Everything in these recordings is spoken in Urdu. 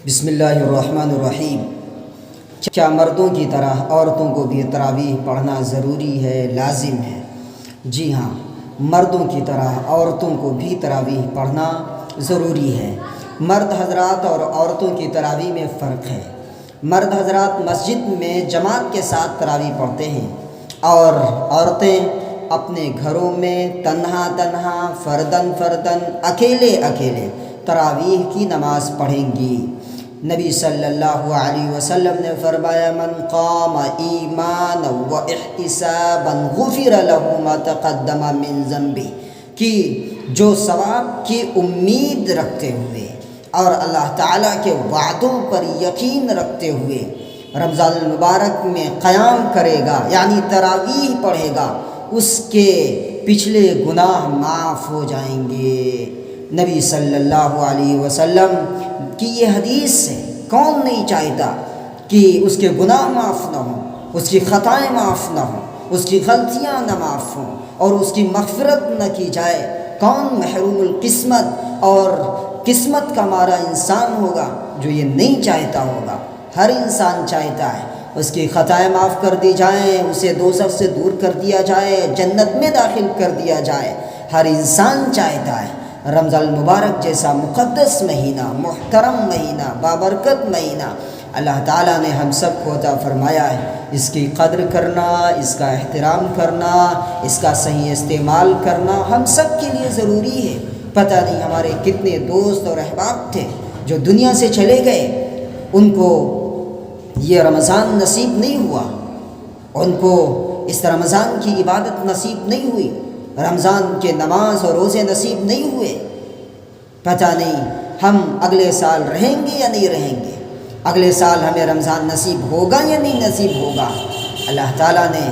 بسم اللہ الرحمن الرحیم۔ کیا مردوں کی طرح عورتوں کو بھی تراویح پڑھنا ضروری ہے، لازم ہے؟ جی ہاں، مردوں کی طرح عورتوں کو بھی تراویح پڑھنا ضروری ہے۔ مرد حضرات اور عورتوں کی تراویح میں فرق ہے۔ مرد حضرات مسجد میں جماعت کے ساتھ تراویح پڑھتے ہیں اور عورتیں اپنے گھروں میں تنہا تنہا، فردن فردن، اکیلے اکیلے تراویح کی نماز پڑھیں گی۔ نبی صلی اللہ علیہ وسلم نے فرمایا، من قام ایمانا و احتسابا غفر له ما تقدم من ذنبہ، کہ جو ثواب کی امید رکھتے ہوئے اور اللہ تعالیٰ کے وعدوں پر یقین رکھتے ہوئے رمضان المبارک میں قیام کرے گا، یعنی تراویح پڑھے گا، اس کے پچھلے گناہ معاف ہو جائیں گے۔ نبی صلی اللہ علیہ وسلم کی یہ حدیث ہے، کون نہیں چاہتا کہ اس کے گناہ معاف نہ ہوں، اس کی خطائیں معاف نہ ہوں، اس کی غلطیاں نہ معاف ہوں اور اس کی مغفرت نہ کی جائے؟ کون محروم القسمت اور قسمت کا مارا انسان ہوگا جو یہ نہیں چاہتا ہوگا؟ ہر انسان چاہتا ہے اس کی خطائیں معاف کر دی جائیں، اسے دوزخ سے دور کر دیا جائے، جنت میں داخل کر دیا جائے۔ ہر انسان چاہتا ہے رمضان المبارک جیسا مقدس مہینہ، محترم مہینہ، بابرکت مہینہ اللہ تعالیٰ نے ہم سب کو عطا فرمایا ہے۔ اس کی قدر کرنا، اس کا احترام کرنا، اس کا صحیح استعمال کرنا ہم سب کے لیے ضروری ہے۔ پتہ نہیں ہمارے کتنے دوست اور احباب تھے جو دنیا سے چلے گئے، ان کو یہ رمضان نصیب نہیں ہوا، ان کو اس رمضان کی عبادت نصیب نہیں ہوئی، رمضان کے نماز اور روزے نصیب نہیں ہوئے۔ پتہ نہیں ہم اگلے سال رہیں گے یا نہیں رہیں گے، اگلے سال ہمیں رمضان نصیب ہوگا یا نہیں نصیب ہوگا۔ اللہ تعالیٰ نے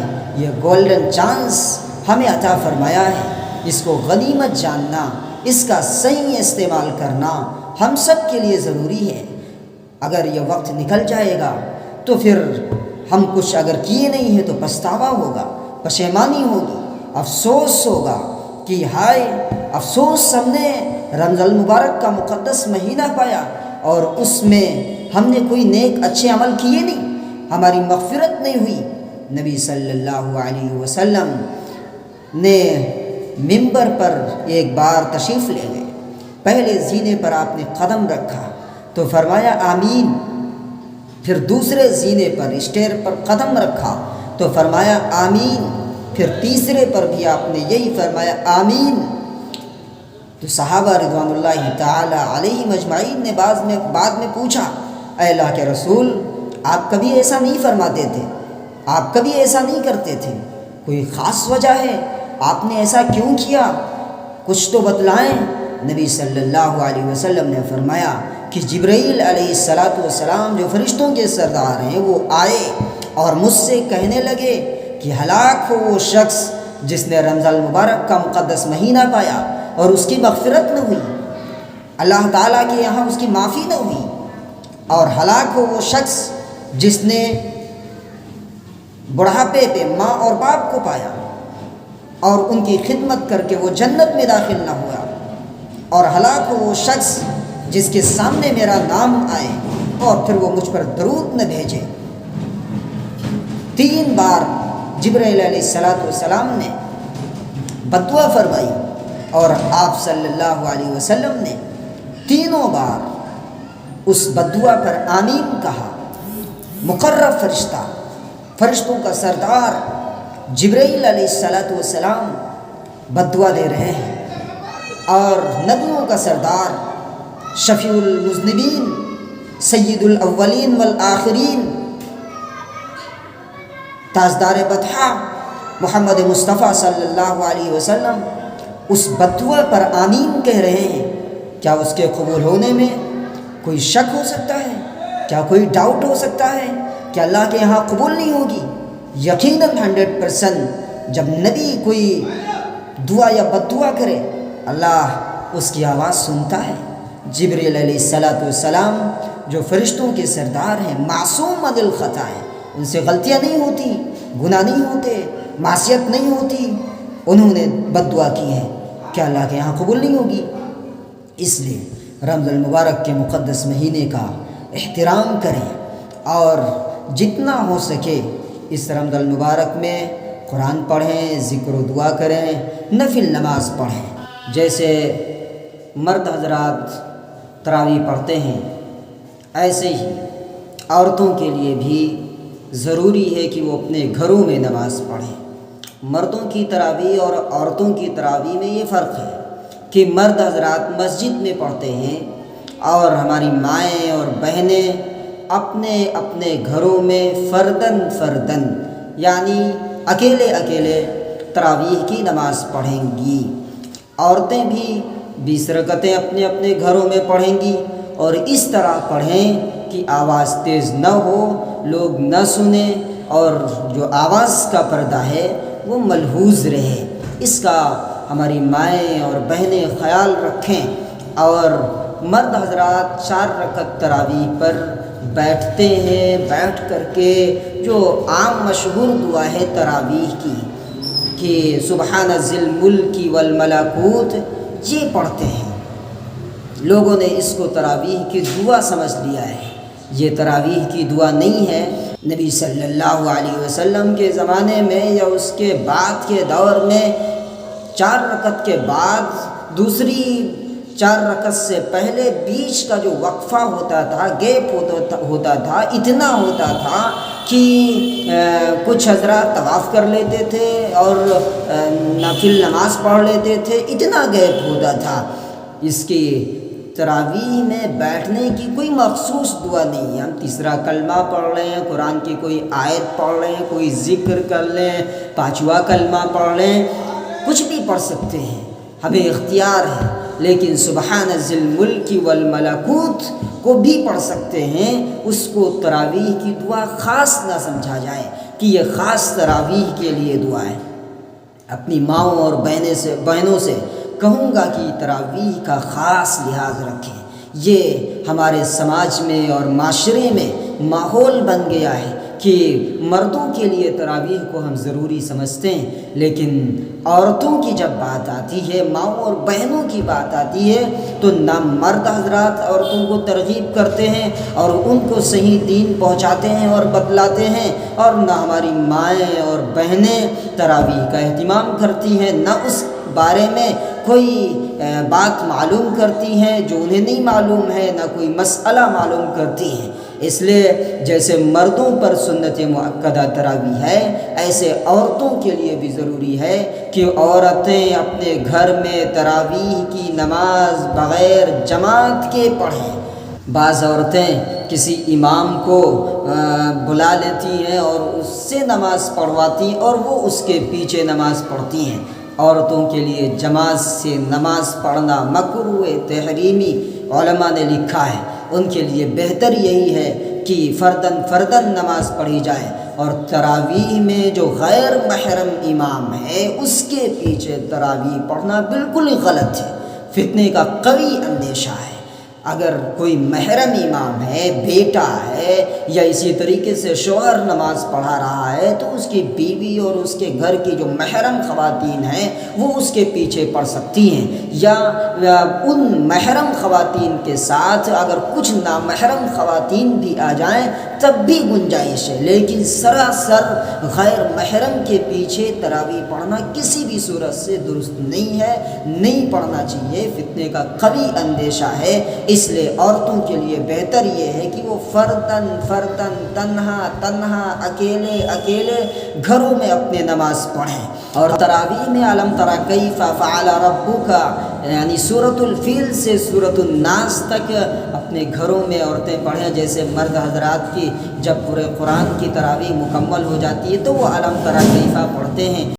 یہ گولڈن چانس ہمیں عطا فرمایا ہے، اس کو غنیمت جاننا، اس کا صحیح استعمال کرنا ہم سب کے لیے ضروری ہے۔ اگر یہ وقت نکل جائے گا تو پھر ہم کچھ اگر کیے نہیں ہیں تو پچھتاوا ہوگا، پشیمانی ہوگی، افسوس ہوگا کہ ہائے افسوس، ہم نے رمضان المبارک کا مقدس مہینہ پایا اور اس میں ہم نے کوئی نیک اچھے عمل کیے نہیں، ہماری مغفرت نہیں ہوئی۔ نبی صلی اللہ علیہ وسلم نے منبر پر ایک بار تشریف لے گئے، پہلے زینے پر آپ نے قدم رکھا تو فرمایا آمین، پھر دوسرے زینے پر اسٹیئر پر قدم رکھا تو فرمایا آمین، پھر تیسرے پر بھی آپ نے یہی فرمایا آمین۔ تو صحابہ رضوان اللہ تعالی علیہم اجمعین نے بعد میں پوچھا، اے اللہ کے رسول، آپ کبھی ایسا نہیں فرماتے تھے، آپ کبھی ایسا نہیں کرتے تھے، کوئی خاص وجہ ہے، آپ نے ایسا کیوں کیا؟ کچھ تو بتلائیں۔ نبی صلی اللہ علیہ وسلم نے فرمایا کہ جبرائیل علیہ السلام جو فرشتوں کے سردار ہیں وہ آئے اور مجھ سے کہنے لگے کہ ہلاک ہو وہ شخص جس نے رمضان المبارک کا مقدس مہینہ پایا اور اس کی مغفرت نہ ہوئی، اللہ تعالیٰ کے یہاں اس کی معافی نہ ہوئی، اور ہلاک ہو وہ شخص جس نے بڑھاپے پہ ماں اور باپ کو پایا اور ان کی خدمت کر کے وہ جنت میں داخل نہ ہوا، اور ہلاک ہو وہ شخص جس کے سامنے میرا نام آئے اور پھر وہ مجھ پر درود نہ بھیجے۔ 3 بار جبرائیل علیہ السلام نے بددعا فرمائی اور آپ صلی اللہ علیہ وسلم نے تینوں بار اس بددعا پر آمین کہا۔ مقرب فرشتہ، فرشتوں کا سردار جبرائیل علیہ السلام بددعا دے رہے ہیں، اور نبیوں کا سردار شفیع المذنبین سید الاولین والآخرین تاجدار بطحہ محمد مصطفیٰ صلی اللہ علیہ وسلم اس بددعا پر آمین کہہ رہے ہیں۔ کیا اس کے قبول ہونے میں کوئی شک ہو سکتا ہے؟ کیا کوئی ڈاؤٹ ہو سکتا ہے کہ اللہ کے یہاں قبول نہیں ہوگی؟ یقیناً 100% جب نبی کوئی دعا یا بددعا کرے اللہ اس کی آواز سنتا ہے۔ جبرائیل علیہ السلام جو فرشتوں کے سردار ہیں، معصوم عن الخطا ہیں، ان سے غلطیاں نہیں ہوتی، گناہ نہیں ہوتے، معصیت نہیں ہوتی، انہوں نے بددعا کی ہے، کیا اللہ کے یہاں قبول نہیں ہوگی؟ اس لیے رمضان المبارک کے مقدس مہینے کا احترام کریں اور جتنا ہو سکے اس رمضان المبارک میں قرآن پڑھیں، ذکر و دعا کریں، نفل نماز پڑھیں۔ جیسے مرد حضرات تراویح پڑھتے ہیں، ایسے ہی عورتوں کے لیے بھی ضروری ہے کہ وہ اپنے گھروں میں نماز پڑھیں۔ مردوں کی تراویح اور عورتوں کی تراویح میں یہ فرق ہے کہ مرد حضرات مسجد میں پڑھتے ہیں اور ہماری مائیں اور بہنیں اپنے اپنے گھروں میں فردن فردن یعنی اکیلے اکیلے تراویح کی نماز پڑھیں گی۔ عورتیں بھی 20 رکعتیں اپنے اپنے گھروں میں پڑھیں گی اور اس طرح پڑھیں کہ آواز تیز نہ ہو، لوگ نہ سنیں اور جو آواز کا پردہ ہے وہ ملحوظ رہے۔ اس کا ہماری مائیں اور بہنیں خیال رکھیں۔ اور مرد حضرات 4 رکعت تراویح پر بیٹھتے ہیں، بیٹھ کر کے جو عام مشہور دعا ہے تراویح کی کہ سبحان ذی الملک والملکوت، یہ پڑھتے ہیں۔ لوگوں نے اس کو تراویح کی دعا سمجھ لیا ہے، یہ تراویح کی دعا نہیں ہے۔ نبی صلی اللہ علیہ وسلم کے زمانے میں یا اس کے بعد کے دور میں 4 رکعت کے بعد دوسری 4 رکعت سے پہلے بیچ کا جو وقفہ ہوتا تھا، گیپ ہوتا تھا، اتنا ہوتا تھا کہ کچھ حضرات طواف کر لیتے تھے اور نفل نماز پڑھ لیتے تھے، اتنا گیپ ہوتا تھا۔ اس کی تراویح میں بیٹھنے کی کوئی مخصوص دعا نہیں ہے۔ ہم تیسرا کلمہ پڑھ رہے ہیں، قرآن کی کوئی آیت پڑھ رہے ہیں، کوئی ذکر کر لیں، 5واں کلمہ پڑھ لیں، کچھ بھی پڑھ سکتے ہیں، ہمیں اختیار ہے۔ لیکن سبحان ذی الملک والملکوت کو بھی پڑھ سکتے ہیں۔ اس کو تراویح کی دعا خاص نہ سمجھا جائے کہ یہ خاص تراویح کے لیے دعا ہے۔ اپنی ماؤں اور بہنوں سے کہوں گا کہ تراویح کا خاص لحاظ رکھیں۔ یہ ہمارے سماج میں اور معاشرے میں ماحول بن گیا ہے کہ مردوں کے لیے تراویح کو ہم ضروری سمجھتے ہیں، لیکن عورتوں کی جب بات آتی ہے، ماؤں اور بہنوں کی بات آتی ہے، تو نہ مرد حضرات عورتوں کو ترغیب کرتے ہیں اور ان کو صحیح دین پہنچاتے ہیں اور بتلاتے ہیں، اور نہ ہماری مائیں اور بہنیں تراویح کا اہتمام کرتی ہیں، نہ اس بارے میں کوئی بات معلوم کرتی ہیں جو انہیں نہیں معلوم ہے، نہ کوئی مسئلہ معلوم کرتی ہیں۔ اس لیے جیسے مردوں پر سنت مؤکدہ تراویح ہے، ایسے عورتوں کے لیے بھی ضروری ہے کہ عورتیں اپنے گھر میں تراویح کی نماز بغیر جماعت کے پڑھیں۔ بعض عورتیں کسی امام کو بلا لیتی ہیں اور اس سے نماز پڑھواتی ہیں اور وہ اس کے پیچھے نماز پڑھتی ہیں۔ عورتوں کے لیے جماعت سے نماز پڑھنا مکروہ تحریمی علماء نے لکھا ہے۔ ان کے لیے بہتر یہی ہے کہ فردن فردن نماز پڑھی جائے، اور تراویح میں جو غیر محرم امام ہے اس کے پیچھے تراویح پڑھنا بالکل غلط ہے، فتنے کا قوی اندیشہ ہے۔ اگر کوئی محرم امام ہے، بیٹا ہے یا اسی طریقے سے شوہر نماز پڑھا رہا ہے، تو اس کی بیوی اور اس کے گھر کی جو محرم خواتین ہیں وہ اس کے پیچھے پڑھ سکتی ہیں، یا ان محرم خواتین کے ساتھ اگر کچھ نامحرم خواتین بھی آ جائیں تب بھی گنجائش ہے، لیکن سراسر غیر محرم کے پیچھے تراویح پڑھنا کسی بھی صورت سے درست نہیں ہے، نہیں پڑھنا چاہیے، فتنے کا قوی اندیشہ ہے۔ اس لیے عورتوں کے لیے بہتر یہ ہے کہ وہ فردن فردن تنہا اکیلے اکیلے گھروں میں اپنے نماز پڑھیں۔ اور تراویح میں علم تری کیف فعل ربک یعنی سورۃ الفیل سے سورۃ الناس تک اپنے گھروں میں عورتیں پڑھیں۔ جیسے مرد حضرات کی جب پورے قرآن کی تراویح مکمل ہو جاتی ہے تو وہ علم تری کیف پڑھتے ہیں۔